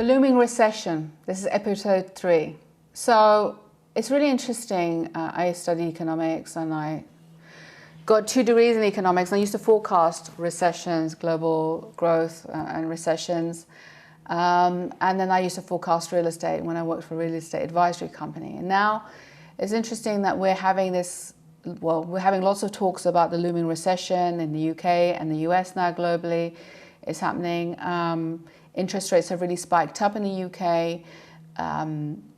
looming recession. This is episode 3. So it's really interesting. I studied economics and I got 2 degrees in economics. I used to forecast recessions, global growth and recessions. And then I used to forecast real estate when I worked for a real estate advisory company. And now it's interesting that we're having we're having lots of talks about the looming recession in the UK and the US now globally. It's happening. Interest rates have really spiked up in the UK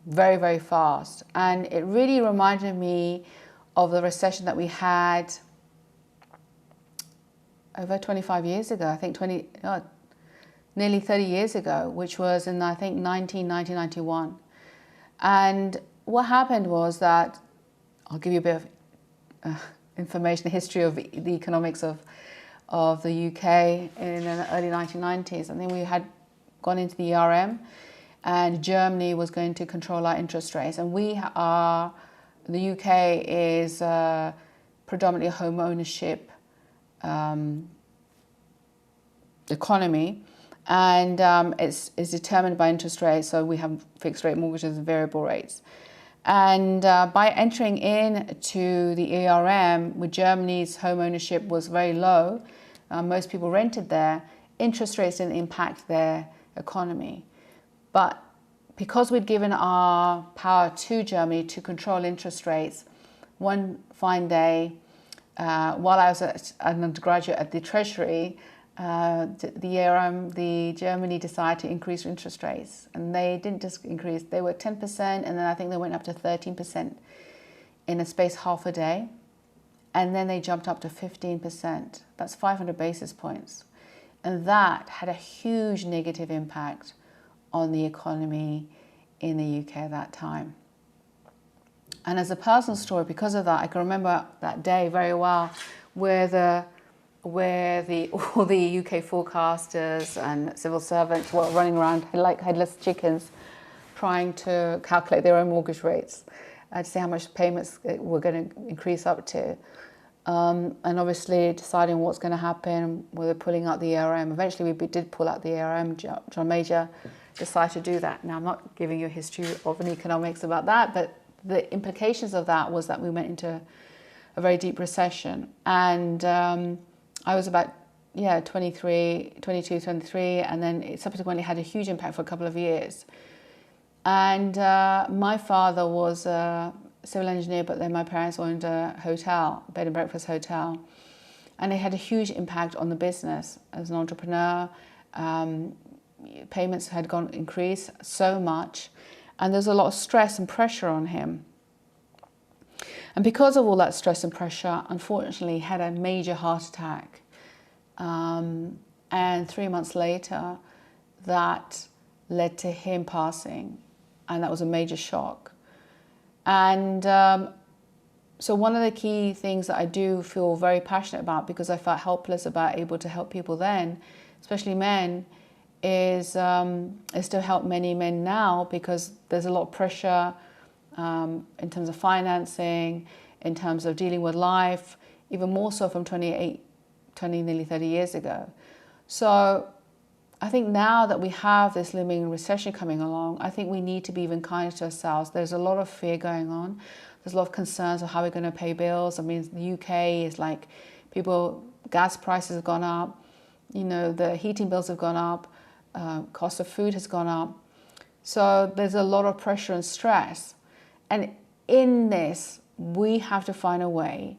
very, very fast. And it really reminded me of the recession that we had over 25 years ago, I think nearly 30 years ago, which was in, I think, 1991. And what happened was that, I'll give you a bit of information, the history of the economics of the UK in the early 1990s. I think we had gone into the ERM and Germany was going to control our interest rates. And the UK is predominantly a home ownership economy, and it's determined by interest rates. So we have fixed rate mortgages and variable rates. And by entering into the ERM, with Germany's home ownership was very low, most people rented there, interest rates didn't impact their economy. But because we'd given our power to Germany to control interest rates, one fine day, while I was an undergraduate at the Treasury, Germany decided to increase interest rates. And they didn't just increase, they were 10%, and then I think they went up to 13% in a space half a day. And then they jumped up to 15%. That's 500 basis points. And that had a huge negative impact on the economy in the UK at that time. And as a personal story, because of that, I can remember that day very well, where all the UK forecasters and civil servants were running around like headless chickens, trying to calculate their own mortgage rates to see how much payments were going to increase up to. And obviously deciding what's going to happen, whether pulling out the ERM. Eventually we did pull out the ERM. John Major decided to do that. Now I'm not giving you a history of an economics about that, but the implications of that was that we went into a very deep recession. And I was about 22, 23, and then it subsequently had a huge impact for a couple of years. And my father was a civil engineer, but then my parents owned a hotel, bed and breakfast hotel, and it had a huge impact on the business. As an entrepreneur, payments had increased so much, and there's a lot of stress and pressure on him. And because of all that stress and pressure, unfortunately, he had a major heart attack. And 3 months later, that led to him passing, and that was a major shock. And so one of the key things that I do feel very passionate about, because I felt helpless about able to help people then, especially men, is to help many men now, because there's a lot of pressure in terms of financing, in terms of dealing with life, even more so from 20, nearly 30 years ago. So I think now that we have this looming recession coming along, I think we need to be even kinder to ourselves. There's a lot of fear going on. There's a lot of concerns of how we're going to pay bills. I mean, the UK is like, gas prices have gone up, the heating bills have gone up, cost of food has gone up. So there's a lot of pressure and stress. And in this, we have to find a way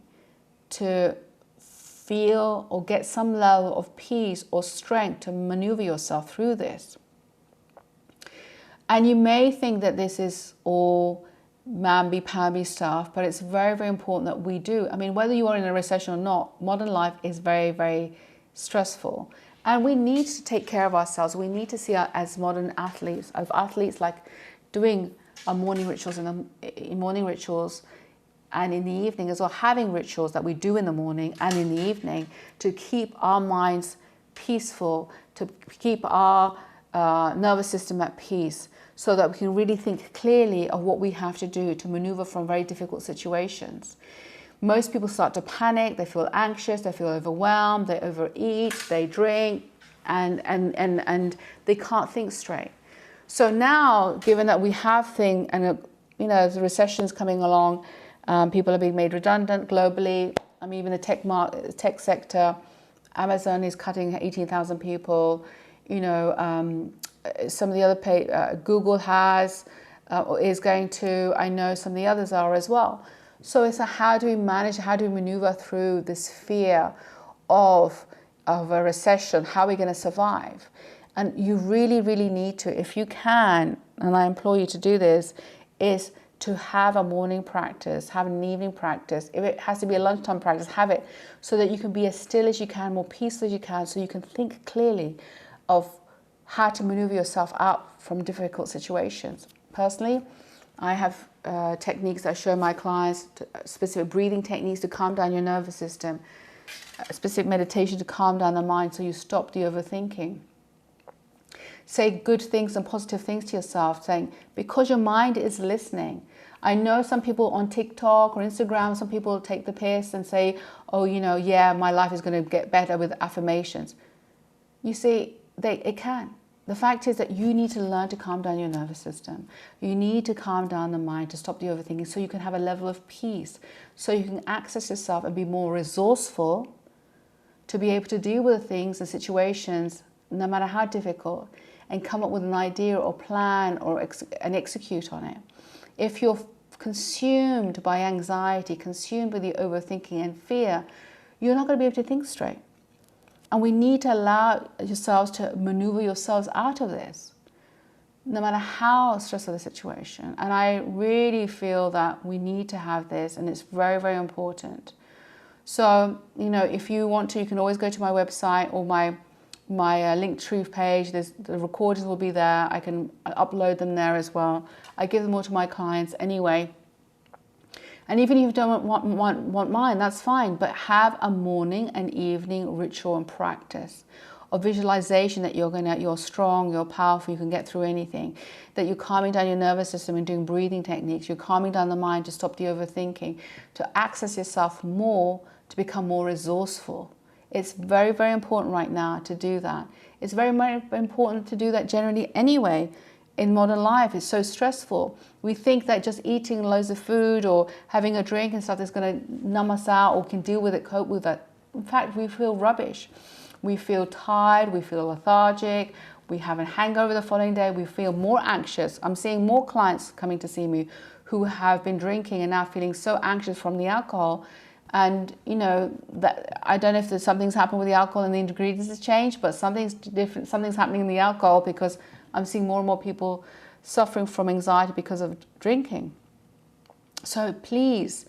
to feel or get some level of peace or strength to maneuver yourself through this. And you may think that this is all mamby-pamby stuff, but it's very, very important that we do. I mean, whether you are in a recession or not, modern life is very, very stressful. And we need to take care of ourselves. We need to see as modern athletes, like doing our morning rituals and in the evening as well, having rituals that we do in the morning and in the evening to keep our minds peaceful, to keep our nervous system at peace, so that we can really think clearly of what we have to do to maneuver from very difficult situations. Most people start to panic, they feel anxious, they feel overwhelmed, they overeat, they drink, and they can't think straight. So now, given that we have things, and the recession is coming along, people are being made redundant globally. I mean, even the tech sector, Amazon is cutting 18,000 people. Some of the other Google is going to. I know some of the others are as well. So it's how do we maneuver through this fear of a recession? How are we going to survive? And you really, really need to, if you can, and I implore you to do this, is to have a morning practice, have an evening practice. If it has to be a lunchtime practice, have it so that you can be as still as you can, more peaceful as you can, so you can think clearly of how to maneuver yourself out from difficult situations. Personally, I have techniques that I show my clients, specific breathing techniques to calm down your nervous system, specific meditation to calm down the mind so you stop the overthinking. Say good things and positive things to yourself, saying, because your mind is listening. I know some people on TikTok or Instagram, some people take the piss and say, oh, yeah, my life is going to get better with affirmations. You see, it can. The fact is that you need to learn to calm down your nervous system. You need to calm down the mind to stop the overthinking so you can have a level of peace, so you can access yourself and be more resourceful to be able to deal with things and situations, no matter how difficult, and come up with an idea or plan and execute on it. If you're consumed by anxiety, consumed by the overthinking and fear, you're not going to be able to think straight. And we need to allow yourselves to maneuver yourselves out of this, no matter how stressful the situation. And I really feel that we need to have this, and it's very, very important. So, if you want to, you can always go to my website or my Linktree page. The recordings will be there. I can upload them there as well. I give them all to my clients anyway. And even if you don't want mine, that's fine. But have a morning and evening ritual and practice of visualization that you're strong, you're powerful, you can get through anything. That you're calming down your nervous system and doing breathing techniques. You're calming down the mind to stop the overthinking, to access yourself more, to become more resourceful. It's very, very important right now to do that. It's very, very important to do that generally anyway. In modern life, it's so stressful. We think that just eating loads of food or having a drink and stuff is going to numb us out or can deal with it, cope with it. In fact, we feel rubbish. We feel tired, we feel lethargic, we have a hangover the following day, we feel more anxious. I'm seeing more clients coming to see me who have been drinking and now feeling so anxious from the alcohol. And that I don't know if something's happened with the alcohol and the ingredients has changed, but something's different. Something's happening in the alcohol because I'm seeing more and more people suffering from anxiety because of drinking. So please,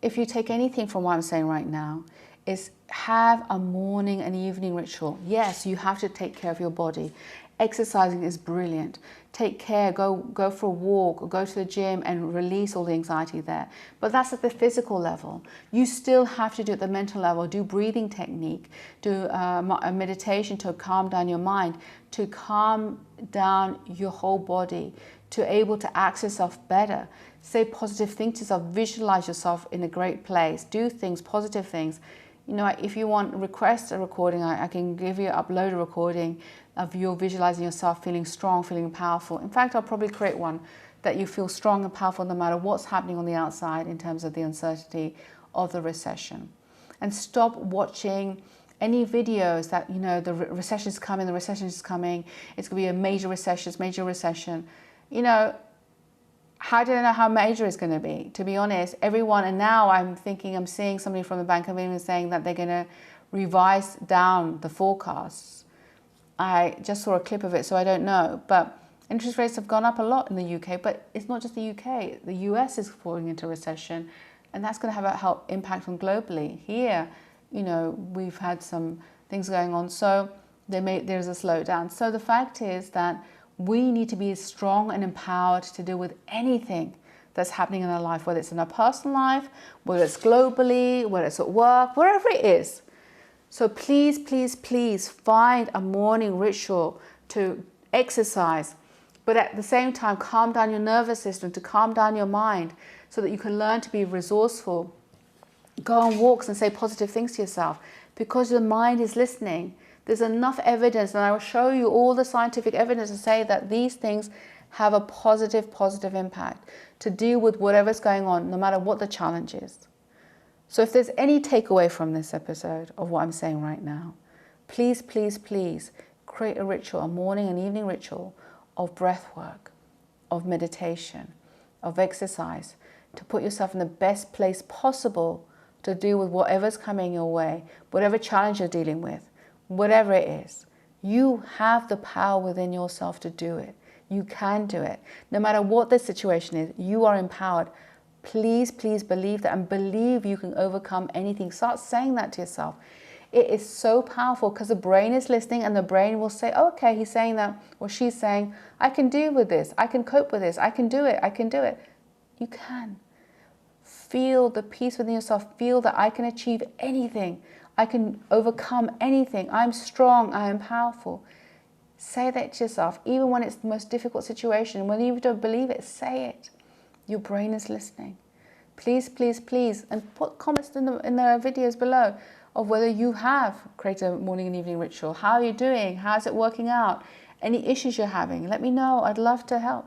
if you take anything from what I'm saying right now, is have a morning and evening ritual. Yes, you have to take care of your body. Exercising is brilliant. Take care, go for a walk, or go to the gym and release all the anxiety there. But that's at the physical level. You still have to do at the mental level. Do breathing technique, do a meditation to calm down your mind, to calm down your whole body, to able to access yourself better. Say positive things to yourself, visualize yourself in a great place, do things, positive things. If you want request a recording, I can upload a recording of you visualizing yourself feeling strong, feeling powerful. In fact, I'll probably create one that you feel strong and powerful no matter what's happening on the outside in terms of the uncertainty of the recession. And stop watching any videos that, the recession is coming, it's going to be a major recession. How do I know how major it's going to be? To be honest, everyone, and now I'm seeing somebody from the Bank of England saying that they're going to revise down the forecasts. I just saw a clip of it, so I don't know. But interest rates have gone up a lot in the UK, but it's not just the UK. The US is falling into recession, and that's going to have a impact on globally. Here, we've had some things going on, so there's a slowdown. So the fact is that we need to be strong and empowered to deal with anything that's happening in our life, whether it's in our personal life, whether it's globally, whether it's at work, wherever it is. So please, please, please find a morning ritual to exercise, but at the same time, calm down your nervous system, to calm down your mind so that you can learn to be resourceful. Go on walks and say positive things to yourself because your mind is listening. There's enough evidence, and I will show you all the scientific evidence to say that these things have a positive impact to deal with whatever's going on, no matter what the challenge is. So if there's any takeaway from this episode of what I'm saying right now, please, please, please create a ritual, a morning and evening ritual of breath work, of meditation, of exercise, to put yourself in the best place possible to deal with whatever's coming your way, whatever challenge you're dealing with, whatever it is. You have the power within yourself to do it. You can do it. No matter what the situation is, you are empowered. Please, please believe that, and believe you can overcome anything. Start saying that to yourself. It is so powerful because the brain is listening, and the brain will say, oh, okay, he's saying that, or she's saying, I can deal with this. I can cope with this. I can do it. I can do it. You can. Feel the peace within yourself. Feel that I can achieve anything. I can overcome anything. I'm strong. I am powerful. Say that to yourself, even when it's the most difficult situation. When you don't believe it, say it. Your brain is listening. Please, please, please. And put comments in the videos below of whether you have created a morning and evening ritual. How are you doing? How's it working out? Any issues you're having? Let me know. I'd love to help.